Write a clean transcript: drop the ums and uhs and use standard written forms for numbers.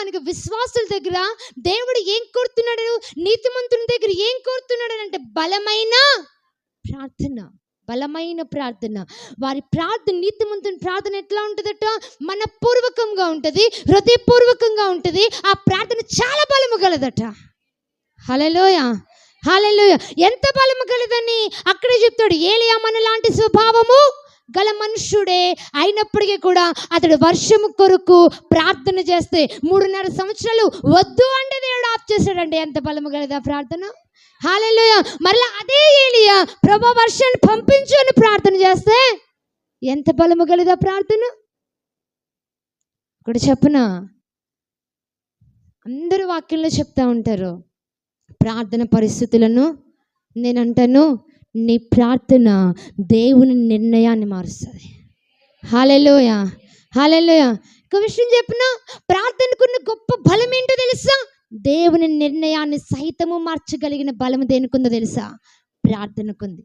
మనకి విశ్వాసుల దగ్గర దేవుడు ఏం కోరుతున్నాడు, నీతిమంతుని దగ్గర ఏం కోరుతున్నాడు అంటే బలమైన ప్రార్థన. బలమైన ప్రార్థన. వారి ప్రార్థన, నీతిమంతుని ప్రార్థన ఎట్లా ఉంటుందట? మనపూర్వకంగా ఉంటుంది, హృదయపూర్వకంగా ఉంటుంది. ఆ ప్రార్థన చాలా బలము గలదట. హల్లెలూయా, హల్లెలూయా. ఎంత బలము గలదని అక్కడే చెప్తాడు. ఏలియా మనలాంటి స్వభావము గల మనుష్యుడే అయినప్పటికీ కూడా అతడు వర్షము కొరకు ప్రార్థన చేస్తే 3.5 సంవత్సరాలు వద్దు అంటే దేవుడు ఆఫ్ చేశాడండి. ఎంత బలము గలదా ప్రార్థన. హల్లెలూయా. మరలా అదే ఏలియా ప్రభువా వర్షాన్ని పంపించు అని ప్రార్థన చేస్తే ఎంత బలము గలదా ప్రార్థన. ఇక్కడ చెప్పునా, అందరూ వాక్యంలో చెప్తా ఉంటారు ప్రార్థన పరిస్థితులను. నేనంటాను, నీ ప్రార్థన దేవుని నిర్ణయాన్ని మారుస్తుంది. హల్లెలూయా, హల్లెలూయా. ఒక విషయం చెప్పిన, ప్రార్థనకున్న గొప్ప బలం ఏంటో తెలుసా? దేవుని నిర్ణయాన్ని సైతము మార్చగలిగిన బలము దేనికుందో తెలుసా? ప్రార్థనకుంది.